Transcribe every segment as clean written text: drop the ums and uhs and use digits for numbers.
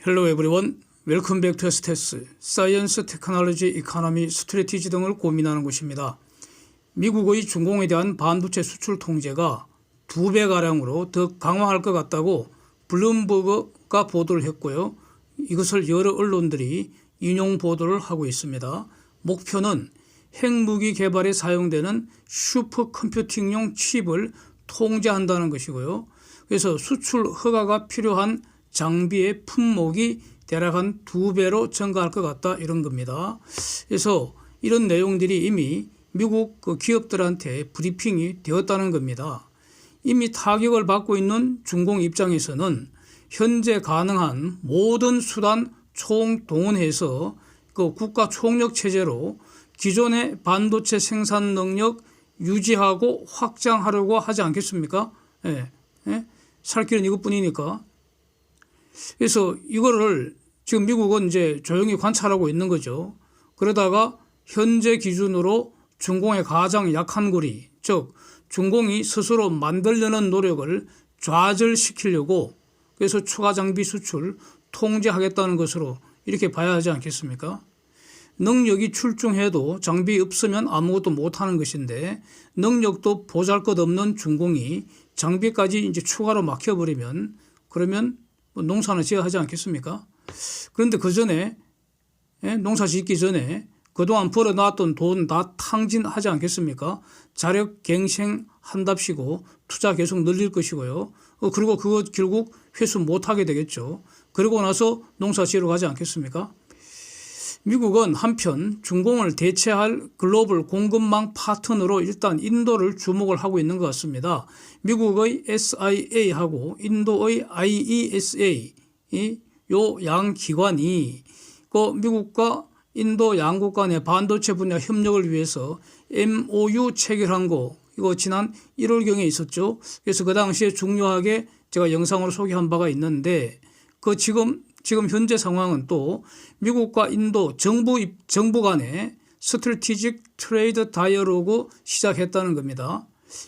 Hello everyone. Welcome back to STS, Science, Technology, Economy, Strategy 등을 고민하는 곳입니다. 미국의 중공에 대한 반도체 수출 통제가 2배가량으로 더 강화할 것 같다고 블룸버그가 보도를 했고요. 이것을 여러 언론들이 인용 보도를 하고 있습니다. 목표는 핵무기 개발에 사용되는 슈퍼컴퓨팅용 칩을 통제한다는 것이고요. 그래서 수출 허가가 필요한 장비의 품목이 대략 한 2배로 증가할 것 같다 이런 겁니다. 그래서 이런 내용들이 이미 미국 기업들한테 브리핑이 되었다는 겁니다. 이미 타격을 받고 있는 중공 입장에서는 현재 가능한 모든 수단 총동원해서 국가 총력 체제로 기존의 반도체 생산 능력 유지하고 확장하려고 하지 않겠습니까? 살 길은 이것뿐이니까. 그래서 이거를 지금 미국은 이제 조용히 관찰하고 있는 거죠. 그러다가 현재 기준으로 중공의 가장 약한 고리, 즉 중공이 스스로 만들려는 노력을 좌절시키려고 그래서 추가 장비 수출 통제하겠다는 것으로 이렇게 봐야 하지 않겠습니까? 능력이 출중해도 장비 없으면 아무것도 못하는 것인데 능력도 보잘것없는 중공이 장비까지 이제 추가로 막혀버리면 그러면 농사는 지어야 하지 않겠습니까? 그런데 그 전에 농사 짓기 전에 그동안 벌어놨던 돈 다 탕진하지 않겠습니까? 자력 갱생한답시고 투자 계속 늘릴 것이고요. 그리고 그거 결국 회수 못하게 되겠죠. 그러고 나서 농사 지으러 가지 않겠습니까? 미국은 한편 중공을 대체할 글로벌 공급망 파트너로 일단 인도를 주목을 하고 있는 것 같습니다. 미국의 SIA하고 인도의 IESA 요 양 기관이 미국과 인도 양국 간의 반도체 분야 협력을 위해서 MOU 체결한 거 이거 지난 1월경에 있었죠. 그래서 그 당시에 중요하게 제가 영상으로 소개한 바가 있는데 지금 현재 상황은 또 미국과 인도 정부 간의 스트래티직 트레이드 다이얼로그 시작했다는 겁니다.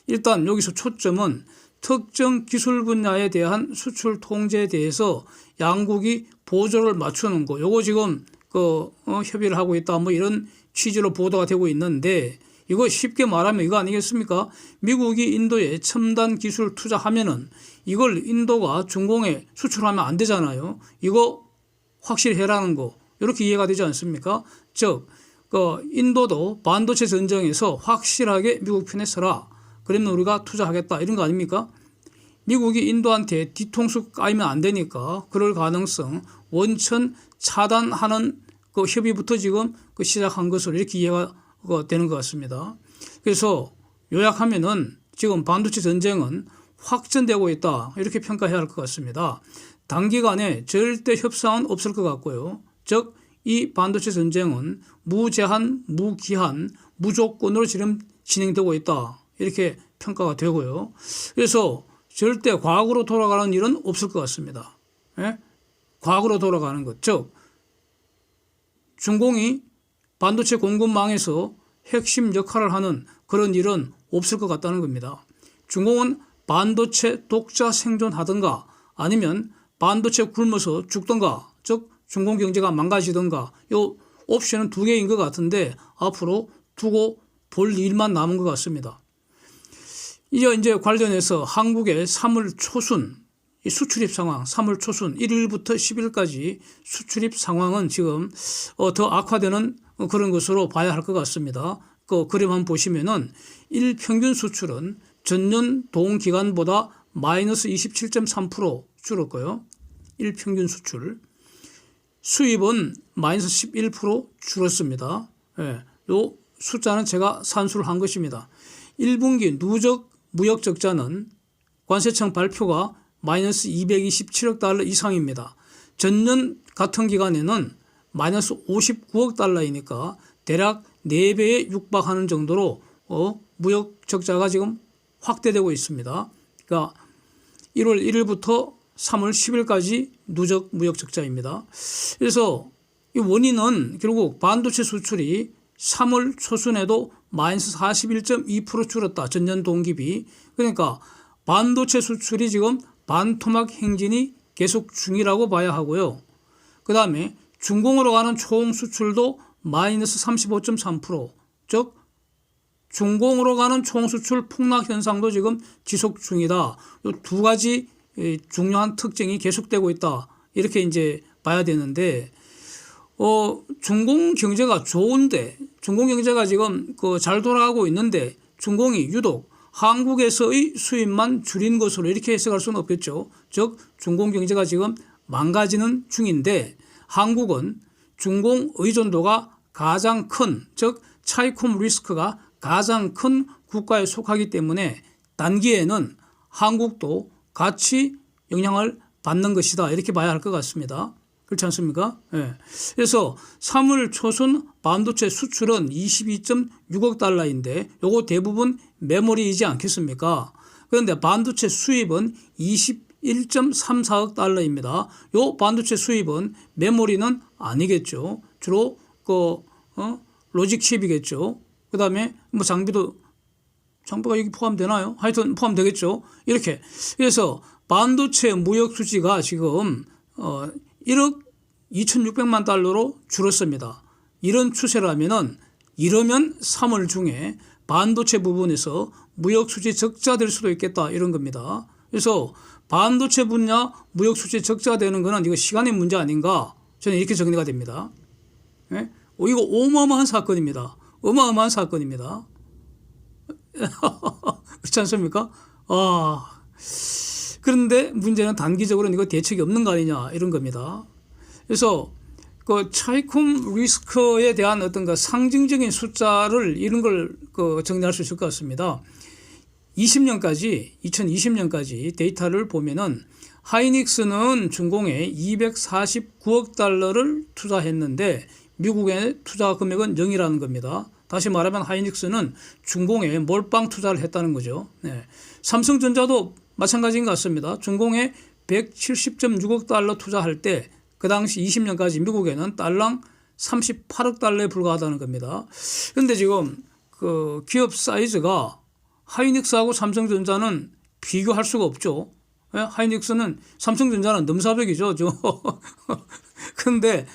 일단 여기서 초점은 특정 기술 분야에 대한 수출 통제에 대해서 양국이 보조를 맞추는 거. 요거 지금 협의를 하고 있다. 이런 취지로 보도가 되고 있는데 이거 쉽게 말하면 이거 아니겠습니까? 미국이 인도에 첨단 기술 투자하면은 이걸 인도가 중공에 수출하면 안 되잖아요. 이거 확실히 해라는 거. 이렇게 이해가 되지 않습니까? 즉, 인도도 반도체 전쟁에서 확실하게 미국 편에 서라. 그러면 우리가 투자하겠다. 이런 거 아닙니까? 미국이 인도한테 뒤통수 까이면 안 되니까 그럴 가능성 원천 차단하는 협의부터 지금 시작한 것으로 이렇게 이해가 되는 것 같습니다. 그래서 요약하면은 지금 반도체 전쟁은 확전되고 있다. 이렇게 평가해야 할 것 같습니다. 단기간에 절대 협상은 없을 것 같고요. 즉, 이 반도체 전쟁은 무제한, 무기한, 무조건으로 지금 진행되고 있다. 이렇게 평가가 되고요. 그래서 절대 과거로 돌아가는 일은 없을 것 같습니다. 과거로 돌아가는 것. 즉, 중공이 반도체 공급망에서 핵심 역할을 하는 그런 일은 없을 것 같다는 겁니다. 중공은 반도체 독자 생존하든가 아니면 반도체 굶어서 죽든가, 즉 중공 경제가 망가지든가 이 옵션은 2개인 것 같은데 앞으로 두고 볼 일만 남은 것 같습니다. 이제 관련해서 한국의 3월 초순 수출입 상황, 3월 초순 1일부터 10일까지 수출입 상황은 지금 더 악화되는 그런 것으로 봐야 할 것 같습니다. 그림 한번 보시면은 일평균 수출은 전년 동기간보다 마이너스 27.3% 줄었고요. 일평균 수입은 마이너스 11% 줄었습니다. 요 숫자는 제가 산수를 한 것입니다. 1분기 누적 무역 적자는 관세청 발표가 마이너스 227억 달러 이상입니다. 전년 같은 기간에는 마이너스 59억 달러이니까 대략 4배에 육박하는 정도로 무역 적자가 지금 확대되고 있습니다. 그러니까 1월 1일부터 3월 10일까지 누적 무역 적자입니다. 그래서 이 원인은 결국 반도체 수출이 3월 초순에도 마이너스 41.2% 줄었다. 전년 동기비. 그러니까 반도체 수출이 지금 반토막 행진이 계속 중이라고 봐야 하고요. 그 다음에 중공으로 가는 총 수출도 마이너스 35.3%, 즉 중공으로 가는 총 수출 폭락 현상도 지금 지속 중이다. 이 두 가지 중요한 특징이 계속되고 있다. 이렇게 이제 봐야 되는데, 중공 경제가 좋은데, 중공 경제가 지금 잘 돌아가고 있는데 중공이 유독 한국에서의 수입만 줄인 것으로 이렇게 해석할 수는 없겠죠. 즉 중공 경제가 지금 망가지는 중인데 한국은 중공 의존도가 가장 큰, 즉 차이콤 리스크가 가장 큰 국가에 속하기 때문에 단기에는 한국도 같이 영향을 받는 것이다. 이렇게 봐야 할 것 같습니다. 그렇지 않습니까? 예. 그래서 3월 초순 반도체 수출은 22.6억 달러인데 요거 대부분 메모리이지 않겠습니까? 그런데 반도체 수입은 21.34억 달러입니다. 요 반도체 수입은 메모리는 아니겠죠. 주로 로직 칩이겠죠. 그 다음에 뭐 장비가 여기 포함되나요? 하여튼 포함되겠죠. 이렇게. 그래서 반도체 무역 수지가 지금 1억 2,600만 달러로 줄었습니다. 이런 추세라면은 이러면 3월 중에 반도체 부분에서 무역 수지 적자 될 수도 있겠다 이런 겁니다. 그래서 반도체 분야 무역 수지 적자 되는 거는 이거 시간의 문제 아닌가 저는 이렇게 정리가 됩니다. 네? 이거 어마어마한 사건입니다. 어마어마한 사건입니다. 그렇지 않습니까? 그런데 문제는 단기적으로는 이거 대책이 없는 거 아니냐 이런 겁니다. 그래서 차이콤 리스크에 대한 어떤 상징적인 숫자를 이런 걸 정리할 수 있을 것 같습니다. 2020년까지 데이터를 보면은 하이닉스는 중공에 249억 달러를 투자했는데 미국의 투자 금액은 0이라는 겁니다. 다시 말하면 하이닉스는 중공에 몰빵 투자를 했다는 거죠. 네. 삼성전자도 마찬가지인 것 같습니다. 중공에 170.6억 달러 투자할 때 그 당시 20년까지 미국에는 달랑 38억 달러에 불과하다는 겁니다. 그런데 지금 기업 사이즈가 하이닉스하고 삼성전자는 비교할 수가 없죠. 하이닉스는 삼성전자는 넘사벽이죠. 그런데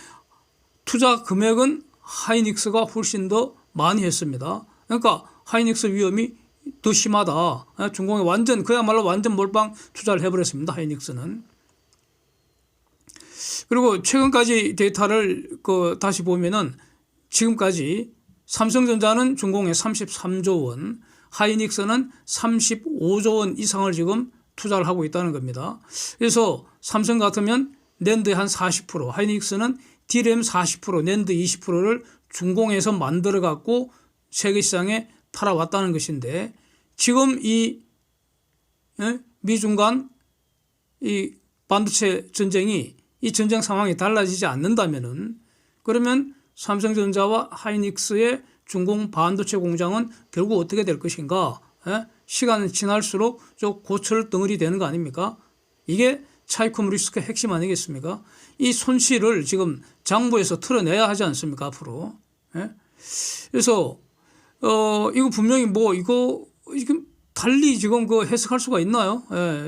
투자 금액은 하이닉스가 훨씬 더 많이 했습니다. 그러니까 하이닉스 위험이 더 심하다. 중공에 그야말로 완전 몰빵 투자를 해버렸습니다. 하이닉스는. 그리고 최근까지 데이터를 다시 보면은 지금까지 삼성전자는 중공에 33조 원, 하이닉스는 35조 원 이상을 지금 투자를 하고 있다는 겁니다. 그래서 삼성 같으면 낸드의 한 40%, 하이닉스는 DRAM 40%, 낸드 20%를 중공에서 만들어 갖고 세계 시장에 팔아왔다는 것인데 지금 이 미중 간 이 반도체 전쟁이 이 전쟁 상황이 달라지지 않는다면은 그러면 삼성전자와 하이닉스의 중공 반도체 공장은 결국 어떻게 될 것인가? 시간이 지날수록 좀 고철 덩어리 되는 거 아닙니까? 이게 차이콤 리스크의 핵심 아니겠습니까? 이 손실을 지금 장부에서 털어내야 하지 않습니까? 앞으로. 그래서 이거 분명히 이거 지금 달리 지금 해석할 수가 있나요?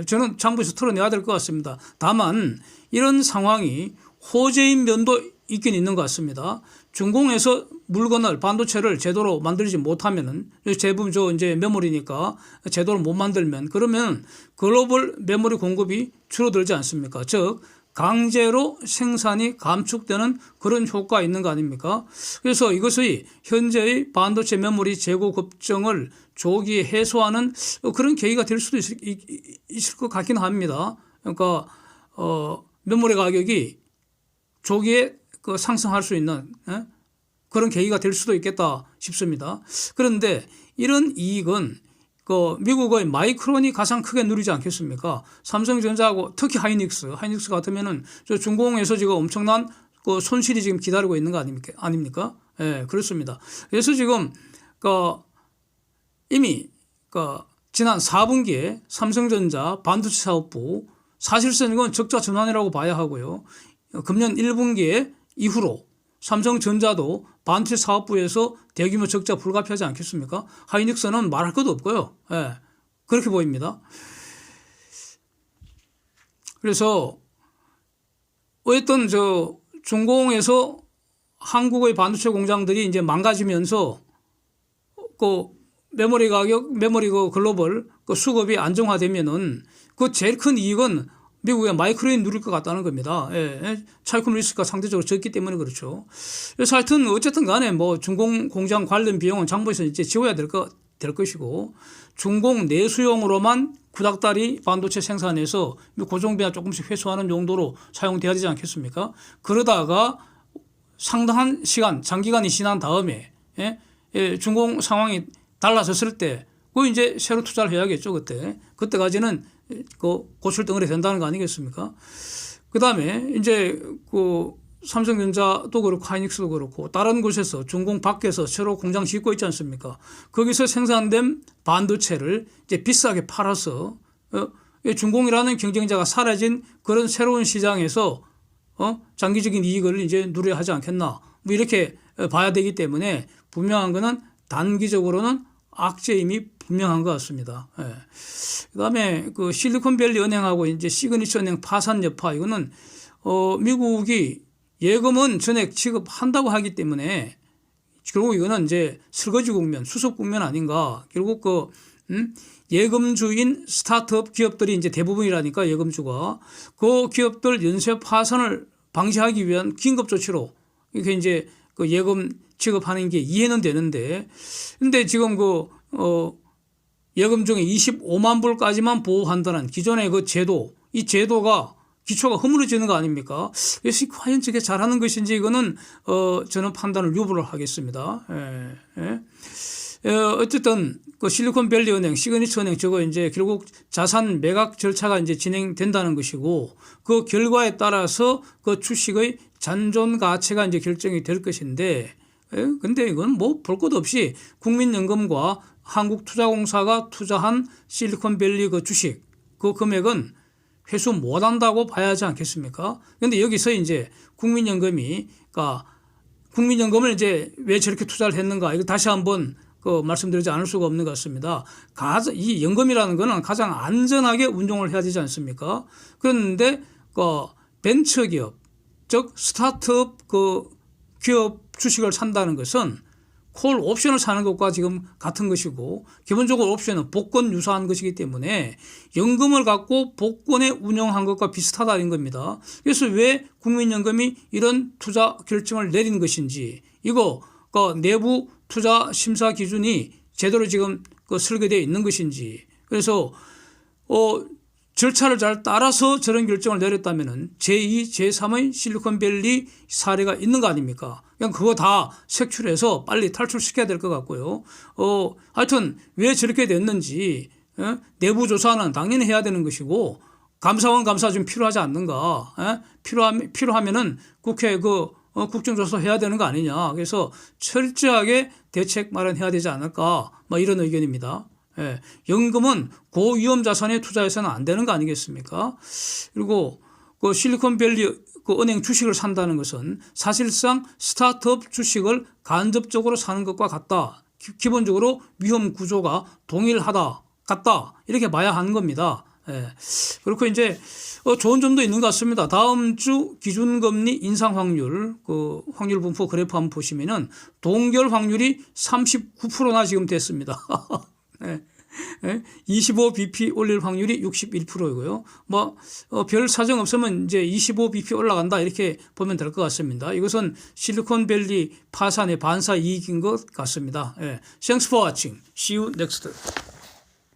저는 장부에서 털어내야 될 것 같습니다. 다만 이런 상황이 호재인 면도 있긴 있는 것 같습니다. 중공에서 물건을 반도체를 제대로 만들지 못하면은 대부분 이제 메모리니까 제대로 못 만들면 그러면 글로벌 메모리 공급이 줄어들지 않습니까? 즉 강제로 생산이 감축되는 그런 효과가 있는 거 아닙니까? 그래서 이것이 현재의 반도체 메모리 재고 걱정을 조기에 해소하는 그런 계기가 될 수도 있을 것 같긴 합니다. 그러니까 메모리 가격이 조기에 상승할 수 있는 그런 계기가 될 수도 있겠다 싶습니다. 그런데 이런 이익은 미국의 마이크론이 가장 크게 누리지 않겠습니까? 삼성전자하고 특히 하이닉스 같으면은 중공에서 지금 엄청난 손실이 지금 기다리고 있는 거 아닙니까? 그렇습니다. 그래서 지금 이미 지난 4분기에 삼성전자 반도체 사업부 사실상 이건 적자 전환이라고 봐야 하고요. 금년 1분기에 이후로 삼성전자도 반도체 사업부에서 대규모 적자 불가피하지 않겠습니까? 하이닉스는 말할 것도 없고요. 그렇게 보입니다. 그래서 어쨌든 중공에서 한국의 반도체 공장들이 이제 망가지면서 그 메모리 가격, 메모리 그 글로벌 그 수급이 안정화되면은 그 제일 큰 이익은 미국의 마이크로인 누릴 것 같다는 겁니다. 예, 차익금 리스크가 상대적으로 적기 때문에 그렇죠. 그래서 하여튼 어쨌든 간에 뭐 중공 공장 관련 비용은 정부에서 이제 지워야 될 것이고 중공 내수용으로만 구닥다리 반도체 생산해서 고정비나 조금씩 회수하는 용도로 사용돼야 되지 않겠습니까? 그러다가 상당한 시간, 장기간이 지난 다음에 중공 상황이 달라졌을 때 그 이제 새로 투자를 해야겠죠. 그때까지는 그 고철덩어리 된다는 거 아니겠습니까? 그다음에 이제 그 삼성전자도 그렇고 하이닉스도 그렇고 다른 곳에서 중공 밖에서 새로 공장 짓고 있지 않습니까? 거기서 생산된 반도체를 이제 비싸게 팔아서 중공이라는 경쟁자가 사라진 그런 새로운 시장에서 장기적인 이익을 이제 누려야 하지 않겠나? 뭐 이렇게 봐야 되기 때문에 분명한 거는 단기적으로는 악재임이 분명한 것 같습니다. 예. 그다음에 그 실리콘밸리 은행하고 이제 시그니처 은행 파산 여파 이거는 미국이 예금은 전액 지급한다고 하기 때문에 결국 이거는 이제 설거지 국면, 수습 국면 아닌가. 결국 예금주인 스타트업 기업들이 이제 대부분이라니까 예금주가 그 기업들 연쇄 파산을 방지하기 위한 긴급 조치로 이렇게 이제 그 예금 지급하는 게 이해는 되는데, 근데 지금 예금 중에 25만 불까지만 보호한다는 기존의 그 제도, 이 제도가 기초가 허물어지는 거 아닙니까? 그래서 과연 저게 잘하는 것인지 이거는 저는 판단을 유보를 하겠습니다. 어쨌든 그 실리콘밸리 은행, 시그니처 은행 저거 이제 결국 자산 매각 절차가 이제 진행된다는 것이고 그 결과에 따라서 그 주식의 잔존 가치가 이제 결정이 될 것인데, 근데 이건 뭐 볼 것 없이 국민연금과 한국투자공사가 투자한 실리콘밸리 그 주식 그 금액은 회수 못 한다고 봐야 하지 않겠습니까? 그런데 여기서 이제 국민연금을 이제 왜 저렇게 투자를 했는가 이거 다시 한번 말씀드리지 않을 수가 없는 것 같습니다. 이 연금이라는 거는 가장 안전하게 운용을 해야 되지 않습니까? 그런데 벤처기업 즉 스타트업 기업 주식을 산다는 것은 콜 옵션을 사는 것과 지금 같은 것이고 기본적으로 옵션은 복권 유사한 것이기 때문에 연금을 갖고 복권에 운영한 것과 비슷하다는 겁니다. 그래서 왜 국민연금이 이런 투자 결정을 내린 것인지 이거 내부 투자 심사 기준이 제대로 지금 설계되어 있는 것인지 그래서 절차를 잘 따라서 저런 결정을 내렸다면은 제2, 제3의 실리콘밸리 사례가 있는 거 아닙니까? 그냥 그거 다 색출해서 빨리 탈출시켜야 될 것 같고요. 하여튼 왜 저렇게 됐는지 내부 조사는 당연히 해야 되는 것이고 감사원 감사 좀 필요하지 않는가? 필요하면은 국회 국정조사 해야 되는 거 아니냐? 그래서 철저하게 대책 마련해야 되지 않을까? 뭐 이런 의견입니다. 연금은 고위험 자산에 투자해서는 안 되는 거 아니겠습니까? 그리고 그 실리콘밸리 은행 주식을 산다는 것은 사실상 스타트업 주식을 간접적으로 사는 것과 같다. 기본적으로 위험 구조가 같다. 이렇게 봐야 하는 겁니다. 그렇고 이제 좋은 점도 있는 것 같습니다. 다음 주 기준금리 인상 확률, 확률 분포 그래프 한번 보시면은 동결 확률이 39%나 지금 됐습니다. 25bp 올릴 확률이 61%이고요. 별 사정 없으면 이제 25bp 올라간다 이렇게 보면 될 것 같습니다. 이것은 실리콘밸리 파산의 반사 이익인 것 같습니다. Thanks for watching. See you next.